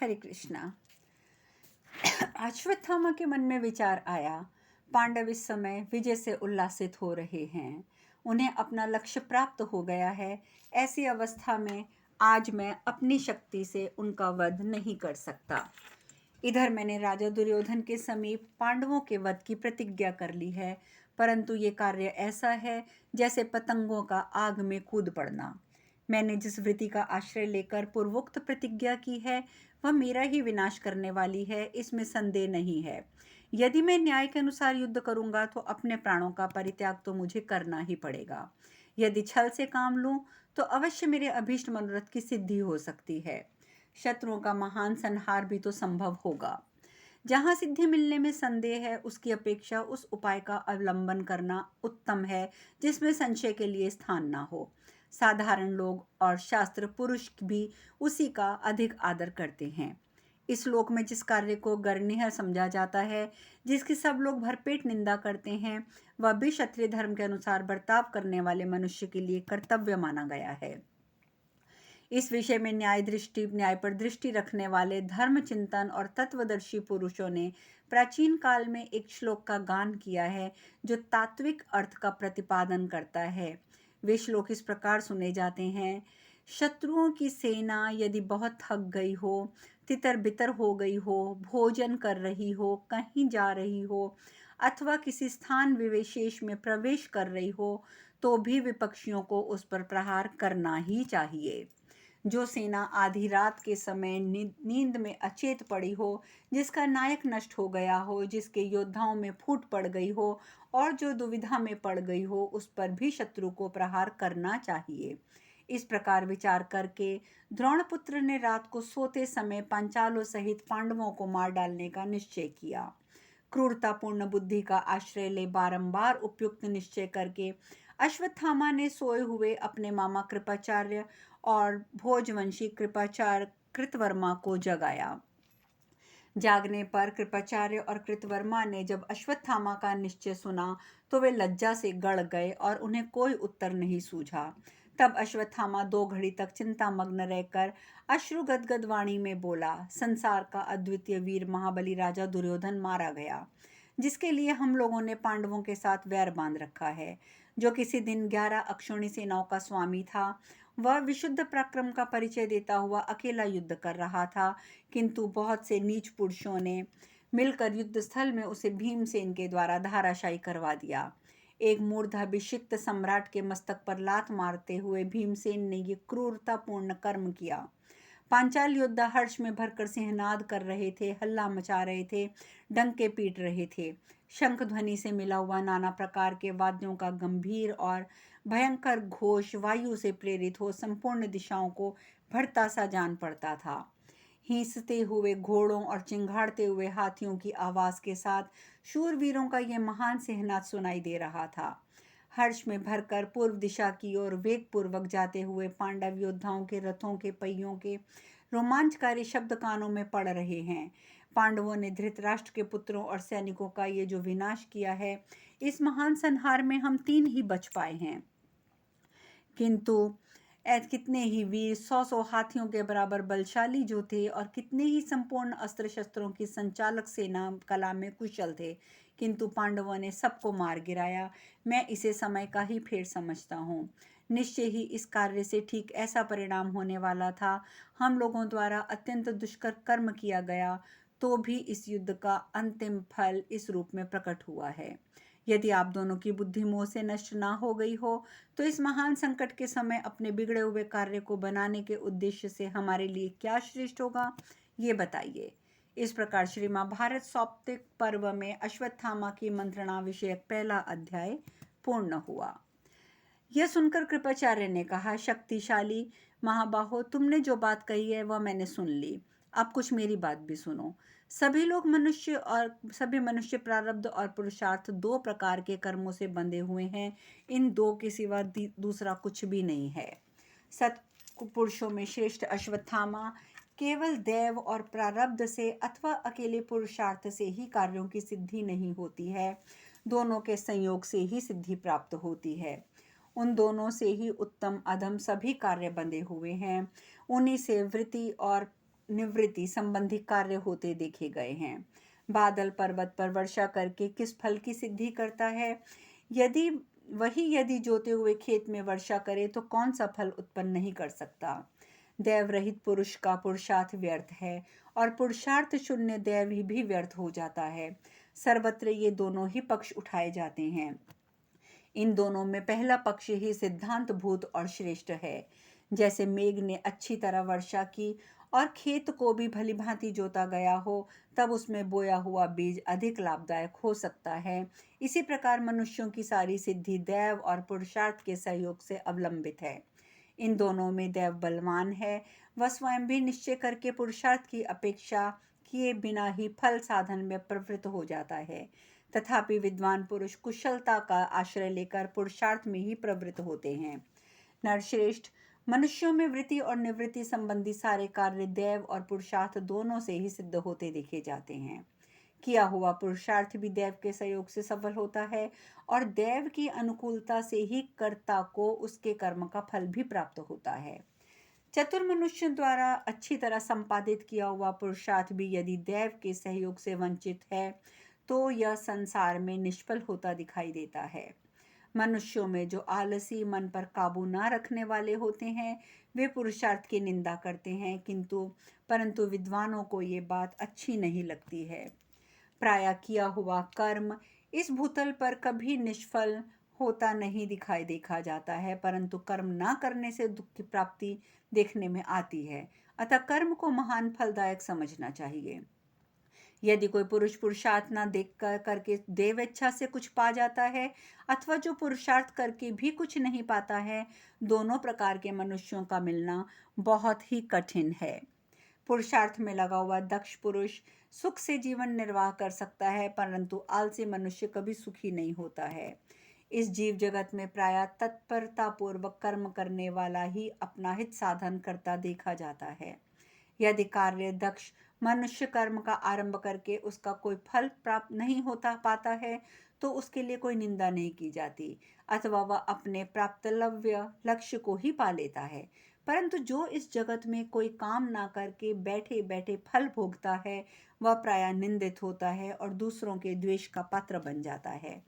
हरे कृष्णा। अश्वत्थामा के मन में विचार आया, पांडव इस समय विजय से उल्लासित हो रहे हैं, उन्हें अपना लक्ष्य प्राप्त हो गया है। ऐसी अवस्था में आज मैं अपनी शक्ति से उनका वध नहीं कर सकता। इधर मैंने राजा दुर्योधन के समीप पांडवों के वध की प्रतिज्ञा कर ली है, परंतु ये कार्य ऐसा है जैसे पतंगों का आग में कूद पड़ना। मैंने जिस वृत्ति का आश्रय लेकर पूर्वोक्त प्रतिज्ञा की है वह मेरा ही विनाश करने वाली है, इसमें संदेह नहीं है। यदि मैं न्याय के अनुसार युद्ध करूंगा तो अपने प्राणों का परित्याग तो मुझे करना ही पड़ेगा। यदि छल से काम लूं तो अवश्य मेरे अभीष्ट मनोरथ की सिद्धि हो सकती है। शत्रुओं का महान संहार भी तो संभव होगा। जहां सिद्धि मिलने में संदेह है उसकी अपेक्षा उस उपाय का अवलंबन करना उत्तम है जिसमें संशय के लिए स्थान ना हो। साधारण लोग और शास्त्र पुरुष भी उसी का अधिक आदर करते हैं। इस लोक में जिस कार्य को गर्णिय समझा जाता है, जिसकी सब लोग भरपेट निंदा करते हैं, वह भी क्षत्रिय धर्म के अनुसार बर्ताव करने वाले मनुष्य के लिए कर्तव्य माना गया है। इस विषय में न्याय पर दृष्टि रखने वाले धर्म चिंतन और तत्वदर्शी पुरुषों ने प्राचीन काल में एक श्लोक का गान किया है जो तात्विक अर्थ का प्रतिपादन करता है। वे श्लोक इस प्रकार सुने जाते हैं। शत्रुओं की सेना यदि बहुत थक गई हो, तितर बितर हो गई हो, भोजन कर रही हो, कहीं जा रही हो अथवा किसी स्थान विशेष में प्रवेश कर रही हो, तो भी विपक्षियों को उस पर प्रहार करना ही चाहिए। जो सेना आधी रात के समय नींद में अचेत पड़ी हो, जिसका नायक नष्ट हो गया हो, जिसके योद्धाओं में फूट पड़ गई हो और जो दुविधा में पड़ गई हो, उस पर भी शत्रु को प्रहार करना चाहिए। इस प्रकार विचार करके द्रोणपुत्र ने रात को सोते समय पांचालों सहित पांडवों को मार डालने का निश्चय किया। क्रूरतापूर्ण बुद्धि का आश्रय ले बारंबार उपयुक्त निश्चय करके अश्वत्थामा ने सोए हुए अपने मामा कृपाचार्य और भोजवंशी कृपाचार्य कृतवर्मा को जगाया। जागने पर कृपाचार्य और कृतवर्मा ने जब अश्वत्थामा का निश्चय सुना तो वे लज्जा से गड़ गए और उन्हें कोई उत्तर नहीं सूझा। तब अश्वत्थामा 2 घड़ी तक चिंतामग्न रहकर अश्रु गदगद वाणी में बोला, संसार का अद्वितीय वीर महाबली राजा दुर्योधन मारा गया, जिसके लिए हम लोगों ने पांडवों के साथ वैर बांध रखा है। जो किसी दिन 11 अक्षौणी सेनाओं का स्वामी था, वह विशुद्ध पराक्रम का परिचय देता हुआ अकेला युद्ध कर रहा था, किंतु बहुत से नीच पुरुषों ने मिलकर युद्ध स्थल में उसे भीमसेन के द्वारा धाराशायी करवा दिया। एक मूर्धाभिषिक्त सम्राट के मस्तक पर लात मारते हुए भीमसेन ने ये क्रूरतापूर्ण कर्म किया। पांचाल योद्धा हर्ष में भरकर सिंहनाद कर रहे थे, हल्ला मचा रहे थे, डंके पीट रहे थे। शंख ध्वनि से मिला हुआ नाना प्रकार के वाद्यों का गंभीर और भयंकर घोष वायु से प्रेरित हो संपूर्ण दिशाओं को भरता सा जान पड़ता था। हींसते हुए घोड़ों और चिंघाड़ते हुए हाथियों की आवाज के साथ शूरवीरों का यह महान सिंहनाद सुनाई दे रहा था। हर्ष में भरकर पूर्व दिशा की ओर वेगपूर्वक जाते हुए पांडव योद्धाओं के रथों के पहियों के रोमांचकारी शब्द कानों में पड़ रहे हैं। पांडवों ने धृतराष्ट्र के पुत्रों और सैनिकों का ये जो विनाश किया है, इस महान संहार में हम 3 ही बच पाए हैं, किंतु कितने ही वीर 100 हाथियों के बराबर बलशाली जो थे और कितने ही संपूर्ण अस्त्र शस्त्रों की संचालक सेना कला में कुशल थे, किंतु पांडवों ने सबको मार गिराया। मैं इसे समय का ही फेर समझता हूँ। निश्चय ही इस कार्य से ठीक ऐसा परिणाम होने वाला था। हम लोगों द्वारा अत्यंत दुष्कर कर्म किया गया तो भी इस युद्ध का अंतिम फल इस रूप में प्रकट हुआ है। यदि आप दोनों की बुद्धि मोह से नष्ट ना हो गई हो तो इस महान संकट के समय अपने बिगड़े हुए कार्य को बनाने के उद्देश्य से हमारे लिए क्या श्रेष्ठ होगा, ये बताइए। इस प्रकार श्री महाभारत सौप्तिक पर्व में अश्वत्थामा की मंत्रणा विषयक पहला अध्याय पूर्ण हुआ। यह सुनकर कृपाचार्य ने कहा, शक्तिशाली महाबाहो, तुमने जो बात कही है वह मैंने सुन ली। अब कुछ मेरी बात भी सुनो। सभी मनुष्य प्रारब्ध और पुरुषार्थ 2 प्रकार के कर्मों से बंधे हुए हैं। इन 2 के सिवा दूसरा कुछ भी नहीं है। सत्पुरुषों में श्रेष्ठ अश्वत्थामा केवल दैव और प्रारब्ध से अथवा अकेले पुरुषार्थ से ही कार्यों की सिद्धि नहीं होती है, दोनों के संयोग से ही सिद्धि प्राप्त होती है। उन दोनों से ही उत्तम अधम सभी कार्य बंधे हुए हैं। उन्हीं से वृत्ति और निवृत्ति संबंधी कार्य होते देखे गए हैं। बादल पर्वत पर वर्षा करके किस फल की सिद्धि करता है? यदि यदि जोते हुए खेत में वर्षा करे तो कौन सा फल उत्पन्न नहीं कर सकता? दैव रहित पुरुष का पुरुषार्थ व्यर्थ है और पुरुषार्थ शून्य दैव ही भी व्यर्थ हो जाता है। सर्वत्र ये दोनों ही पक्ष उठाए जाते हैं। इन दोनों में पहला पक्ष ही सिद्धांत भूत और श्रेष्ठ है। जैसे मेघ ने अच्छी तरह वर्षा की और खेत को भी भली भांति जोता गया हो, तब उसमें बोया हुआ बीज अधिक लाभदायक हो सकता है। इसी प्रकार मनुष्यों की सारी सिद्धि दैव और पुरुषार्थ के सहयोग से अवलंबित है। इन दोनों में दैव बलवान है। वह स्वयं भी निश्चय करके पुरुषार्थ की अपेक्षा किए बिना ही फल साधन में प्रवृत्त हो जाता है। तथापि विद्वान पुरुष कुशलता का आश्रय लेकर पुरुषार्थ में ही प्रवृत्त होते हैं। नरश्रेष्ठ, मनुष्यों में वृत्ति और निवृत्ति संबंधी सारे कार्य दैव और पुरुषार्थ दोनों से ही सिद्ध होते देखे जाते हैं। किया हुआ पुरुषार्थ भी दैव के सहयोग से सफल होता है और दैव की अनुकूलता से ही कर्ता को उसके कर्म का फल भी प्राप्त होता है। चतुर मनुष्य द्वारा अच्छी तरह संपादित किया हुआ पुरुषार्थ भी यदि दैव के सहयोग से वंचित है तो यह संसार में निष्फल होता दिखाई देता है। मनुष्यों में जो आलसी, मन पर काबू ना रखने वाले होते हैं, वे पुरुषार्थ की निंदा करते हैं, परंतु विद्वानों को ये बात अच्छी नहीं लगती है। प्रायः किया हुआ कर्म इस भूतल पर कभी निष्फल होता नहीं दिखाई देखा जाता है, परंतु कर्म ना करने से दुख की प्राप्ति देखने में आती है। अतः कर्म को महान फलदायक समझना चाहिए। यदि कोई पुरुष पुरुषार्थ न देख करके देव इच्छा से कुछ पा जाता है अथवा जो पुरुषार्थ करके भी कुछ नहीं पाता है, दोनों प्रकार के मनुष्यों का मिलना बहुत ही कठिन है। पुरुषार्थ में लगा हुआ दक्ष पुरुष सुख से जीवन निर्वाह कर सकता है, परंतु आलसी मनुष्य कभी सुखी नहीं होता है। इस जीव जगत में प्रायः तत्परता पूर्वक कर्म करने वाला ही अपना हित साधन करता देखा जाता है। यदि कार्य दक्ष मनुष्य कर्म का आरंभ करके उसका कोई फल प्राप्त नहीं होता पाता है तो उसके लिए कोई निंदा नहीं की जाती, अथवा वह अपने प्राप्तलव्य लक्ष्य को ही पा लेता है। परंतु जो इस जगत में कोई काम ना करके बैठे बैठे फल भोगता है, वह प्रायः निंदित होता है और दूसरों के द्वेष का पात्र बन जाता है।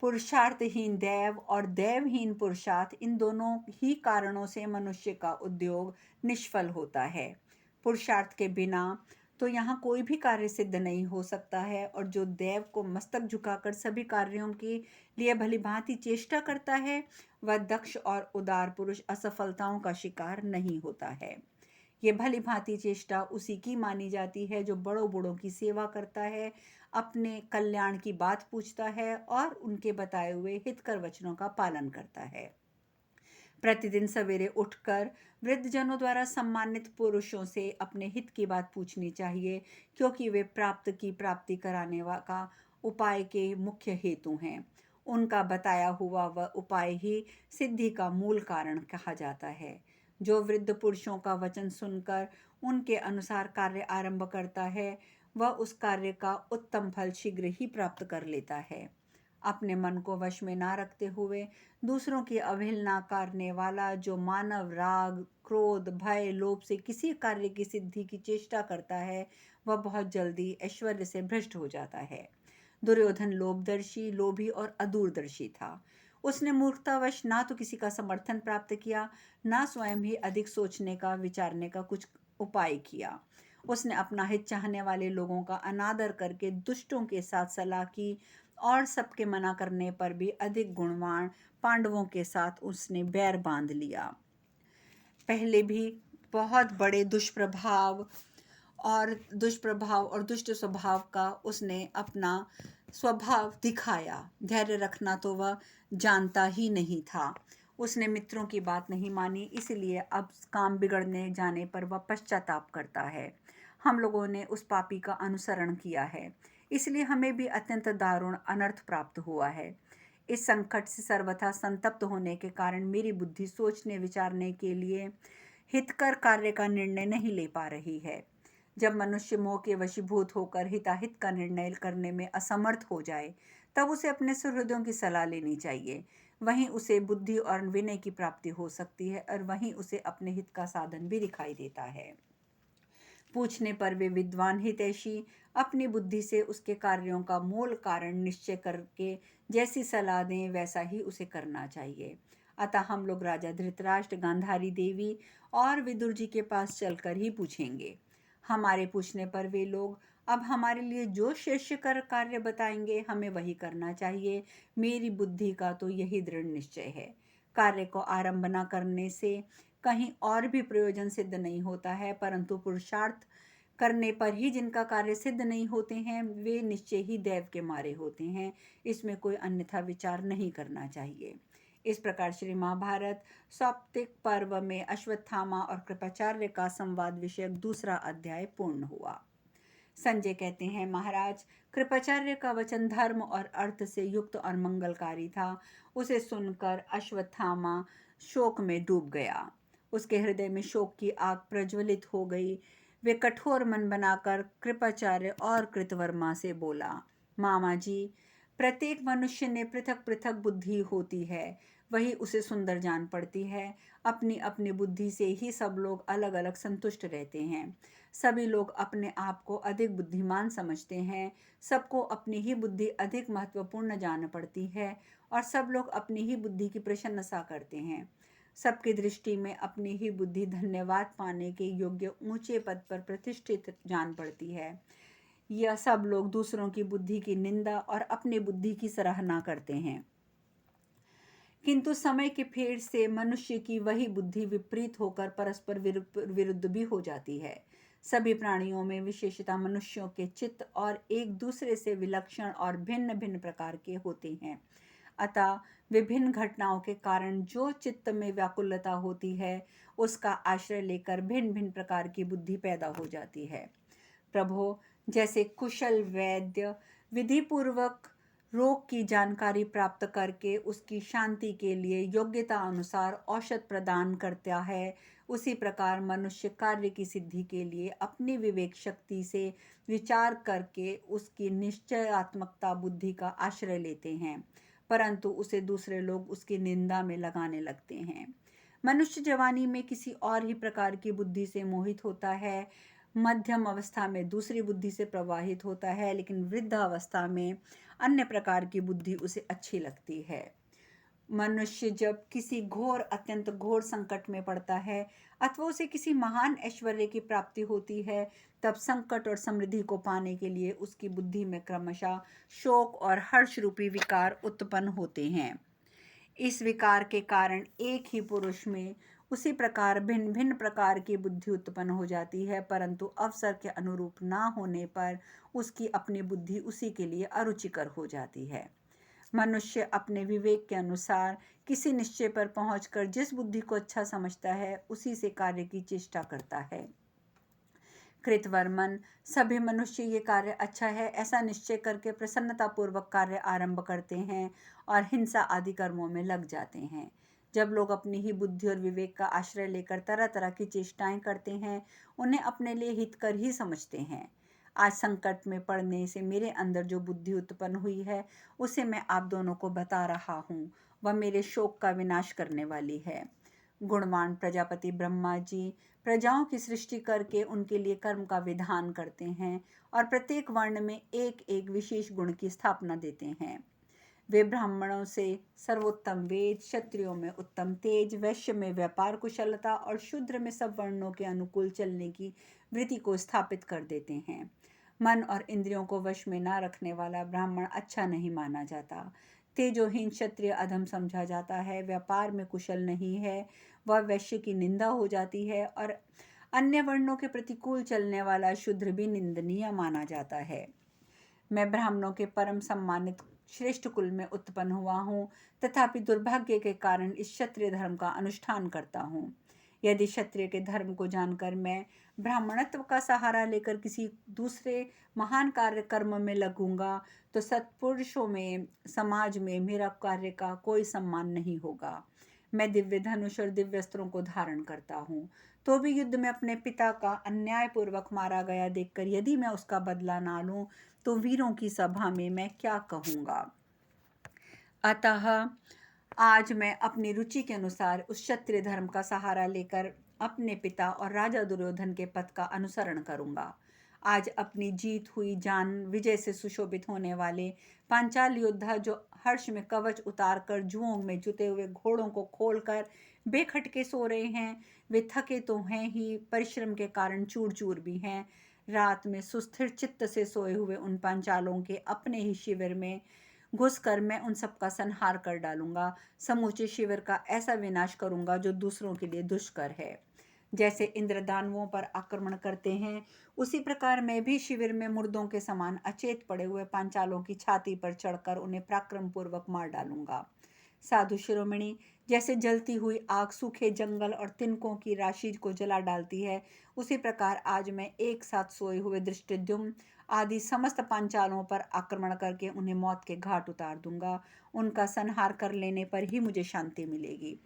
पुरुषार्थहीन दैव और दैवहीन पुरुषार्थ, इन दोनों ही कारणों से मनुष्य का उद्योग निष्फल होता है। पुरुषार्थ के बिना तो यहाँ कोई भी कार्य सिद्ध नहीं हो सकता है, और जो दैव को मस्तक झुकाकर सभी कार्यों के लिए भली भांति चेष्टा करता है, वह दक्ष और उदार पुरुष असफलताओं का शिकार नहीं होता है। ये भली भांति चेष्टा उसी की मानी जाती है जो बड़ों बूढ़ों की सेवा करता है, अपने कल्याण की बात पूछता है और उनके बताए हुए हितकर वचनों का पालन करता है। प्रतिदिन सवेरे उठकर वृद्धजनों द्वारा सम्मानित पुरुषों से अपने हित की बात पूछनी चाहिए, क्योंकि वे प्राप्ति कराने का उपाय के मुख्य हेतु हैं। उनका बताया हुआ वह उपाय ही सिद्धि का मूल कारण कहा जाता है। जो वृद्ध पुरुषों का वचन सुनकर उनके अनुसार कार्य आरंभ करता है, वह उस कार्य का उत्तम फल शीघ्र ही प्राप्त कर लेता है। अपने मन को वश में ना रखते हुए दूसरों की अवहेलना करने वाला जो मानव राग, क्रोध, भय, लोभ से किसी कार्य की सिद्धि की चेष्टा करता है, वह बहुत जल्दी ऐश्वर्य से भ्रष्ट हो जाता है। दुर्योधन लोभदर्शी, लोभी और अदूरदर्शी था। उसने मूर्खतावश ना तो किसी का समर्थन प्राप्त किया, ना स्वयं ही अधिक सोचने का, विचारने का कुछ उपाय किया। उसने अपना हित चाहने वाले लोगों का अनादर करके दुष्टों के साथ सलाह की, और सबके मना करने पर भी अधिक गुणवान पांडवों के साथ उसने बैर बांध लिया। पहले भी बहुत बड़े दुष्प्रभाव और दुष्ट स्वभाव का उसने अपना स्वभाव दिखाया। धैर्य रखना तो वह जानता ही नहीं था। उसने मित्रों की बात नहीं मानी, इसलिए अब काम बिगड़ने जाने पर वह पश्चाताप करता है। हम लोगों ने उस पापी का अनुसरण किया है, इसलिए हमें भी अत्यंत दारुण अनर्थ प्राप्त हुआ है। इस संकट से सर्वथा संतप्त होने के कारण मेरी बुद्धि सोचने विचारने के लिए हितकर कार्य का निर्णय नहीं ले पा रही है। जब मनुष्य मोह के वशीभूत होकर हिताहित का निर्णय करने में असमर्थ हो जाए, तब उसे अपने सुहृदों की सलाह लेनी चाहिए। वहीं उसे बुद्धि और विनय की प्राप्ति हो सकती है, और वहीं उसे अपने हित का साधन भी दिखाई देता है। पूछने पर वे विद्वान हितैषी अपनी बुद्धि से उसके कार्यों का मूल कारण निश्चय करके जैसी सलाह दें वैसा ही उसे करना चाहिए। अतः हम लोग राजा धृतराष्ट्र, गांधारी देवी और विदुर जी के पास चलकर ही पूछेंगे। हमारे पूछने पर वे लोग अब हमारे लिए जो श्रेष्ठ कर कार्य बताएंगे हमें वही करना चाहिए। मेरी बुद्धि का तो यही दृढ़ निश्चय है। कार्य को आरंभ न करने से कहीं और भी प्रयोजन सिद्ध नहीं होता है, परंतु पुरुषार्थ करने पर ही जिनका कार्य सिद्ध नहीं होते हैं वे निश्चय ही दैव के मारे होते हैं। इसमें कोई अन्यथा विचार नहीं करना चाहिए। इस प्रकार श्री महाभारत सौप्तिक पर्व में अश्वत्थामा और कृपाचार्य का संवाद विषयक दूसरा अध्याय पूर्ण हुआ। संजय कहते हैं, महाराज, कृपाचार्य का वचन धर्म और अर्थ से युक्त और मंगलकारी था। उसे सुनकर अश्वत्थामा शोक में डूब गया। उसके हृदय में शोक की आग प्रज्वलित हो गई। वे कठोर मन बनाकर कृपाचार्य और कृतवर्मा से बोला, मामा जी, प्रत्येक मनुष्य ने पृथक पृथक बुद्धि होती है, वही उसे सुंदर जान पड़ती है। अपनी अपनी बुद्धि से ही सब लोग अलग अलग संतुष्ट रहते हैं। सभी लोग अपने आप को अधिक बुद्धिमान समझते हैं। सबको अपनी ही बुद्धि अधिक महत्वपूर्ण जान पड़ती है और सब लोग अपनी ही बुद्धि की प्रशंसा करते हैं। सबकी दृष्टि में अपनी ही बुद्धि धन्यवाद पाने के योग्य ऊंचे पद पर प्रतिष्ठित जान पड़ती है। यह सब लोग दूसरों की बुद्धि की निंदा और अपनी बुद्धि की सराहना करते हैं, किंतु समय के फेर से मनुष्य की वही बुद्धि विपरीत होकर परस्पर विरुद्ध भी हो जाती है। सभी प्राणियों में विशेषता मनुष्यों के चित्त और एक दूसरे से विलक्षण और भिन्न भिन्न प्रकार के होते हैं। अतः विभिन्न घटनाओं के कारण जो चित्त में व्याकुलता होती है उसका आश्रय लेकर भिन्न भिन्न प्रकार की बुद्धि पैदा हो जाती है। प्रभो, जैसे कुशल वैद्य विधि पूर्वक रोग की जानकारी प्राप्त करके उसकी शांति के लिए योग्यता अनुसार औषध प्रदान करता है, उसी प्रकार मनुष्य कार्य की सिद्धि के लिए अपनी विवेक शक्ति से विचार करके उसकी निश्चयात्मकता बुद्धि का आश्रय लेते हैं, परंतु उसे दूसरे लोग उसकी निंदा में लगाने लगते हैं। मनुष्य जवानी में किसी और ही प्रकार की बुद्धि से मोहित होता है, मध्यम अवस्था में दूसरी बुद्धि से प्रवाहित होता है, लेकिन वृद्ध अवस्था में अन्य प्रकार की बुद्धि उसे अच्छी लगती है। मनुष्य जब किसी घोर अत्यंत घोर संकट में पड़ता है अथवा उसे किसी महान ऐश्वर्य की प्राप्ति होती है, तब संकट और समृद्धि को पाने के लिए उसकी बुद्धि में क्रमशः शोक और हर्ष रूपी विकार उत्पन्न होते हैं। इस विकार के कारण एक ही पुरुष में उसी प्रकार भिन्न भिन्न प्रकार की बुद्धि उत्पन्न हो जाती है, परंतु अवसर के अनुरूप ना होने पर उसकी अपनी बुद्धि उसी के लिए अरुचिकर हो जाती है। मनुष्य अपने विवेक के अनुसार किसी निश्चय पर पहुंचकर जिस बुद्धि को अच्छा समझता है उसी से कार्य की चेष्टा करता है। कृतवर्मन, सभी मनुष्य ये कार्य अच्छा है ऐसा निश्चय करके प्रसन्नतापूर्वक कार्य आरंभ करते हैं और हिंसा आदि कर्मों में लग जाते हैं। जब लोग अपनी ही बुद्धि और विवेक का आश्रय लेकर तरह तरह की चेष्टाएं करते हैं, उन्हें अपने लिए हितकर ही समझते हैं। आज संकट में पड़ने से मेरे अंदर जो बुद्धि उत्पन्न हुई है उसे मैं आप दोनों को बता रहा हूँ। वह मेरे शोक का विनाश करने वाली है। गुणवान प्रजापति ब्रह्मा जी प्रजाओं की सृष्टि करके उनके लिए कर्म का विधान करते हैं और प्रत्येक वर्ण में एक एक विशेष गुण की स्थापना देते हैं। वे ब्राह्मणों से सर्वोत्तम वेद, क्षत्रियों में उत्तम तेज, वैश्य में व्यापार कुशलता और शूद्र में सब वर्णों के अनुकूल चलने की वृत्ति को स्थापित कर देते हैं। मन और इंद्रियों को वश में न रखने वाला ब्राह्मण अच्छा नहीं माना जाता। तेजोहीन क्षत्रिय अधम समझा जाता है। व्यापार में कुशल नहीं है वह वैश्य की निंदा हो जाती है और अन्य वर्णों के प्रतिकूल चलने वाला शूद्र भी निंदनीय माना जाता है। मैं ब्राह्मणों के परम सम्मानित श्रेष्ठ कुल में उत्पन्न हुआ हूँ, तथापि दुर्भाग्य के कारण इस क्षत्रिय धर्म का अनुष्ठान करता हूँ। यदि क्षत्रिय के धर्म को जानकर मैं ब्राह्मणत्व का सहारा लेकर किसी दूसरे महान कार्य कर्म में लगूंगा तो सत्पुरुषों में समाज में मेरा कार्य का कोई सम्मान नहीं होगा। मैं दिव्य धनुष और दिव्य अस्त्रों को धारण करता हूँ, तो भी युद्ध में अपने पिता का अन्यायपूर्वक मारा गया देखकर यदि मैं उसका बदला ना लूं तो वीरों की सभा में मैं क्या कहूँगा। अतः आज मैं अपनी रुचि के अनुसार उस क्षत्रिय धर्म का सहारा लेकर अपने पिता और राजा दुर्योधन के पथ का अनुसरण करूंगा। आज अपनी जीत हुई जान विजय से सुशोभित होने वाले पांचाल योद्धा जो हर्ष में कवच उतारकर जुओं में जुते हुए घोड़ों को खोलकर बेखटके सो रहे हैं, वे थके तो हैं ही, परिश्रम के कारण चूर चूर भी हैं। रात में सुस्थिर चित्त से सोए हुए उन पांचालों के अपने ही शिविर में घुसकर मैं उन सबका संहार कर डालूंगा। समूचे शिविर का ऐसा विनाश करूंगा जो दूसरों के लिए दुष्कर है। जैसे इंद्र दानवों पर आक्रमण करते हैं, उसी प्रकार मैं भी शिविर में मुर्दों के समान अचेत पड़े हुए पांचालों की छाती पर चढ़कर उन्हें पराक्रम पूर्वक मार डालूंगा। साधु शिरोमणि, जैसे जलती हुई आग सूखे जंगल और तिनकों की राशि को जला डालती है, उसी प्रकार आज मैं एक साथ सोए हुए धृष्टद्युम्न आदि समस्त पांचालों पर आक्रमण करके उन्हें मौत के घाट उतार दूंगा। उनका संहार कर लेने पर ही मुझे शांति मिलेगी।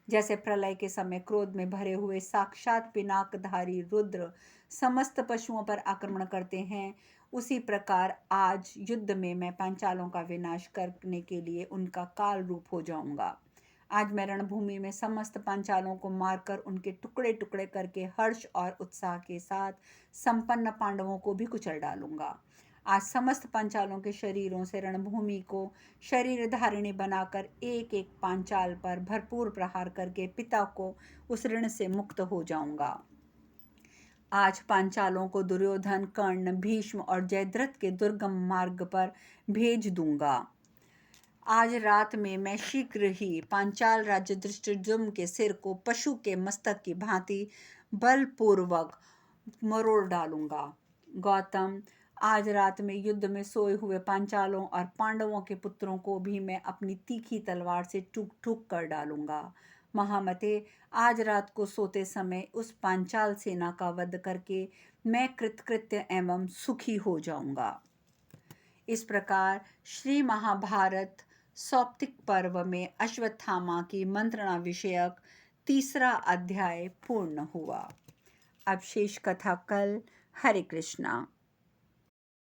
जैसे प्रलय के समय क्रोध में भरे हुए साक्षात पिनाकधारी रुद्र समस्त पशुओं पर आक्रमण करते हैं, उसी प्रकार आज युद्ध में मैं पांचालों का विनाश करने के लिए उनका काल रूप हो जाऊंगा। आज मैं रणभूमि में समस्त पांचालों को मारकर उनके टुकड़े टुकड़े करके हर्ष और उत्साह के साथ संपन्न पांडवों को भी कुचल डालूंगा। आज समस्त पांचालों के शरीरों से रणभूमि को शरीर धारिणी बनाकर एक एक पांचाल पर भरपूर प्रहार करके पिता को उस ऋण से मुक्त हो जाऊंगा। आज पांचालों को दुर्योधन, कर्ण, भीष्म और जयद्रथ के दुर्गम मार्ग पर भेज दूंगा। आज रात में मैं शीघ्र ही पांचाल राज्य धृष्टद्युम्न के सिर को पशु के मस्तक की भांति बलपूर्वक मरोड़ डालूंगा। गौतम, आज रात में युद्ध में सोए हुए पांचालों और पांडवों के पुत्रों को भी मैं अपनी तीखी तलवार से टूक टूक कर डालूंगा। महामते, आज रात को सोते समय उस पांचाल सेना का वध करके मैं कृतकृत्य एवं सुखी हो जाऊंगा। इस प्रकार श्री महाभारत सौप्तिक पर्व में अश्वत्थामा की मंत्रणा विषयक 3रा अध्याय पूर्ण हुआ। अब शेष कथा कल। हरे कृष्णा।